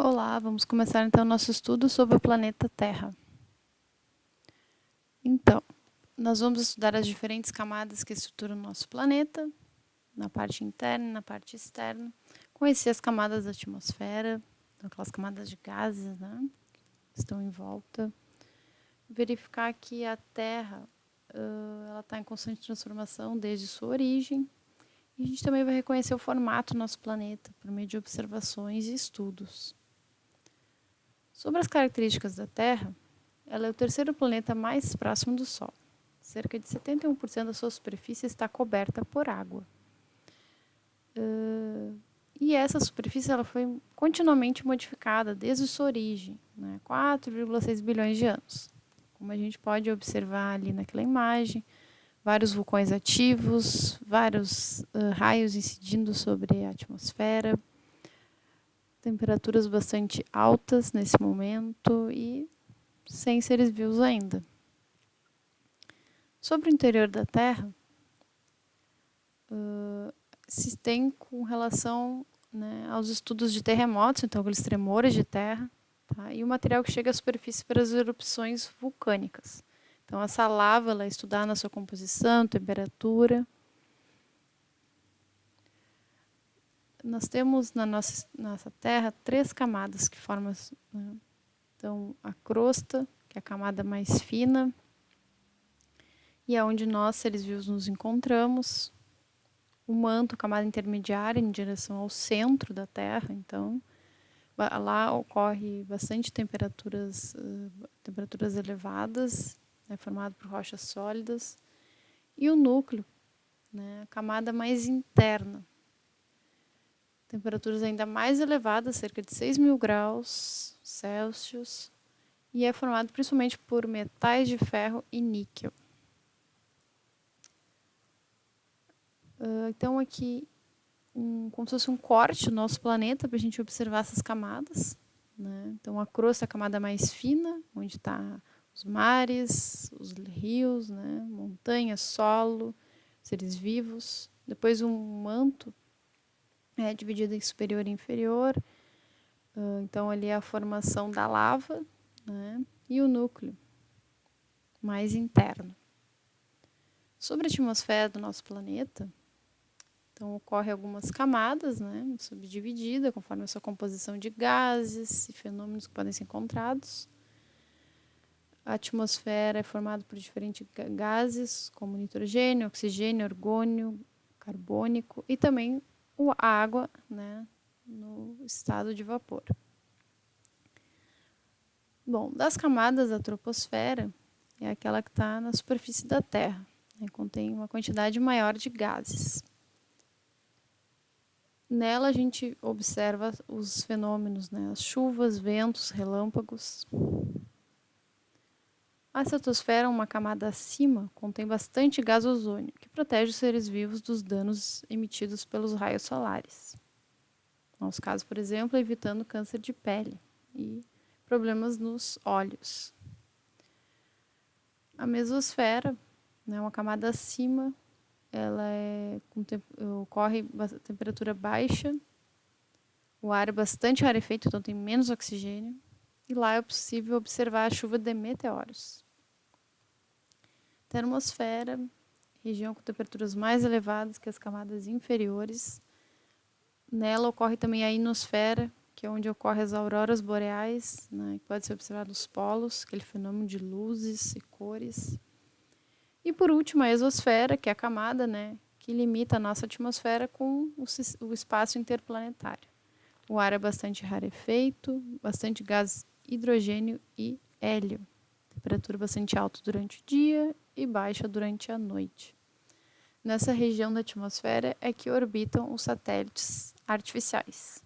Olá, vamos começar então nosso estudo sobre o planeta Terra. Então, nós vamos estudar as diferentes camadas que estruturam o nosso planeta, na parte interna e na parte externa, conhecer as camadas da atmosfera, aquelas camadas de gases, né, que estão em volta, verificar que a Terra ela está em constante transformação desde sua origem, e a gente também vai reconhecer o formato do nosso planeta por meio de observações e estudos. Sobre as características da Terra, ela é o terceiro planeta mais próximo do Sol. Cerca de 71% da sua superfície está coberta por água. E essa superfície ela foi continuamente modificada desde sua origem, 4,6 bilhões de anos. Como a gente pode observar ali naquela imagem, vários vulcões ativos, vários raios incidindo sobre a atmosfera, temperaturas bastante altas nesse momento e sem seres vivos ainda. Sobre o interior da Terra, se tem com relação aos estudos de terremotos, então aqueles tremores de terra, tá? E o material que chega à superfície pelas erupções vulcânicas. Então essa lava ela é estudada na sua composição, temperatura. Nós temos na nossa Terra 3 camadas que formam, então a crosta, que é a camada mais fina, e é onde nós, seres vivos, nos encontramos. O manto, camada intermediária, em direção ao centro da Terra, então lá ocorre bastante temperaturas elevadas, formado por rochas sólidas. E o núcleo, a camada mais interna, temperaturas ainda mais elevadas, cerca de 6.000 graus Celsius, e é formado principalmente por metais de ferro e níquel. Então aqui, como se fosse um corte do nosso planeta para a gente observar essas camadas. Então a crosta é a camada mais fina, onde está os mares, os rios, montanhas, solo, seres vivos. Depois um manto é dividido em superior e inferior. Então ali é a formação da lava, e o núcleo mais interno. Sobre a atmosfera do nosso planeta, então, ocorre algumas camadas, subdividida, conforme a sua composição de gases e fenômenos que podem ser encontrados. A atmosfera é formada por diferentes gases, como nitrogênio, oxigênio, argônio, carbônico e também a água, no estado de vapor. Bom, das camadas da troposfera, é aquela que está na superfície da Terra, contém uma quantidade maior de gases. Nela a gente observa os fenômenos, as chuvas, ventos, relâmpagos. A estratosfera, uma camada acima, contém bastante gás ozônio, que protege os seres vivos dos danos emitidos pelos raios solares. Nos casos, por exemplo, evitando câncer de pele e problemas nos olhos. A mesosfera, uma camada acima, ela ocorre a temperatura baixa, o ar é bastante rarefeito, então tem menos oxigênio, e lá é possível observar a chuva de meteoros. Termosfera, região com temperaturas mais elevadas que as camadas inferiores. Nela ocorre também a ionosfera, que é onde ocorrem as auroras boreais, que pode ser observado nos polos, aquele fenômeno de luzes e cores. E por último, a exosfera, que é a camada, que limita a nossa atmosfera com o espaço interplanetário. O ar é bastante rarefeito, bastante gás hidrogênio e hélio. Temperatura bastante alta durante o dia e baixa durante a noite. Nessa região da atmosfera é que orbitam os satélites artificiais.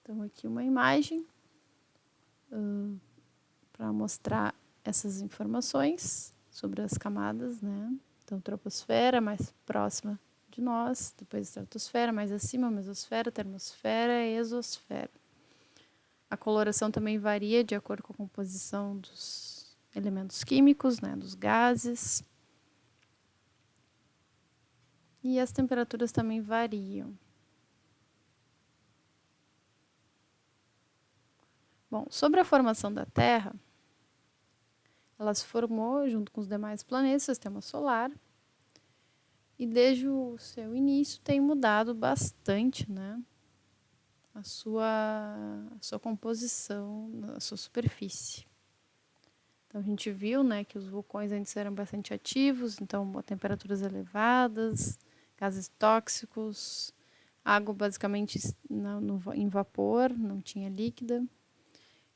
Então, aqui uma imagem para mostrar essas informações sobre as camadas, Então, troposfera mais próxima de nós, depois estratosfera, mais acima, mesosfera, termosfera e exosfera. A coloração também varia de acordo com a composição dos elementos químicos, dos gases. E as temperaturas também variam. Bom, sobre a formação da Terra, ela se formou junto com os demais planetas do Sistema Solar e desde o seu início tem mudado bastante, né, a sua composição, a sua superfície. Então a gente viu, né, que os vulcões antes eram bastante ativos, então temperaturas elevadas, gases tóxicos, água basicamente em vapor, não tinha líquida.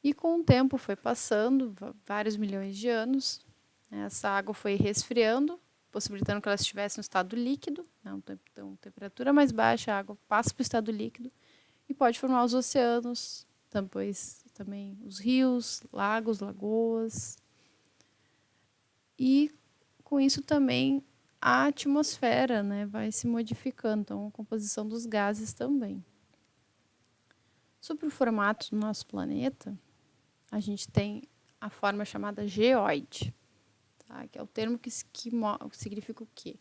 E com o tempo foi passando, vários milhões de anos, né, essa água foi resfriando, possibilitando que ela estivesse no estado líquido, né, então temperatura mais baixa, a água passa para o estado líquido e pode formar os oceanos, depois também os rios, lagos, lagoas. E com isso também a atmosfera, né, vai se modificando, então a composição dos gases também. Sobre o formato do nosso planeta, a gente tem a forma chamada geóide, tá? Que é o termo que significa o quê?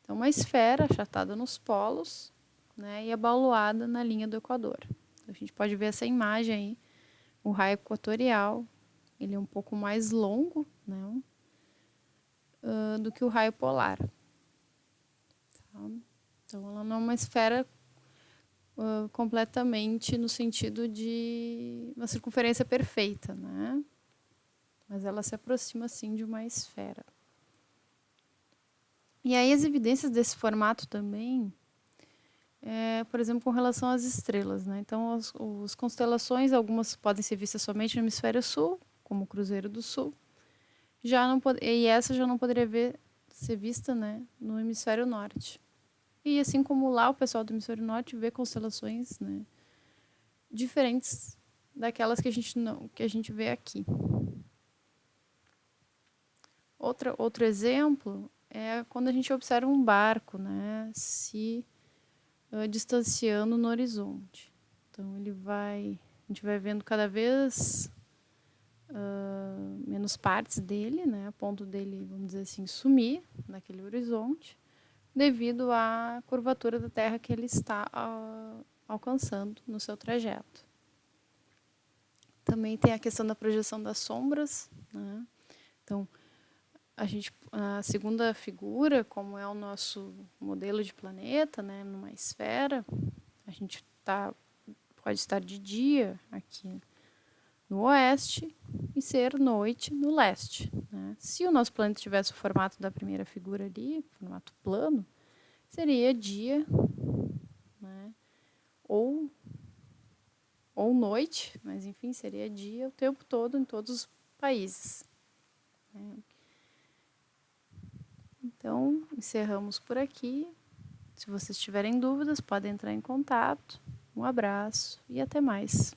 Então, uma esfera achatada nos polos, né, e abaloada na linha do Equador. Então, a gente pode ver essa imagem aí, o raio equatorial, ele é um pouco mais longo, né, do que o raio polar. Tá? Então, ela não é uma esfera completamente no sentido de uma circunferência perfeita, né? Mas ela se aproxima, sim, de uma esfera. E aí as evidências desse formato também, por exemplo, com relação às estrelas, né? Então, as constelações, algumas podem ser vistas somente no hemisfério sul, como o Cruzeiro do Sul, e essa já não poderia ser vista, né, no hemisfério norte. E assim como lá o pessoal do hemisfério norte vê constelações, né, diferentes daquelas que a gente vê aqui. Outro exemplo é quando a gente observa um barco, né, se distanciando no horizonte. Então a gente vai vendo cada vez menos partes dele, né, a ponto dele, vamos dizer assim, sumir naquele horizonte, devido à curvatura da Terra que ele está alcançando no seu trajeto. Também tem a questão da projeção das sombras, né? Então, a segunda figura, como é o nosso modelo de planeta, né, numa esfera, a gente pode estar de dia aqui no oeste e ser noite no leste, né? Se o nosso planeta tivesse o formato da primeira figura ali, formato plano, seria dia, né? Ou noite, mas enfim, seria dia o tempo todo em todos os países, né? Então, encerramos por aqui. Se vocês tiverem dúvidas, podem entrar em contato. Um abraço e até mais.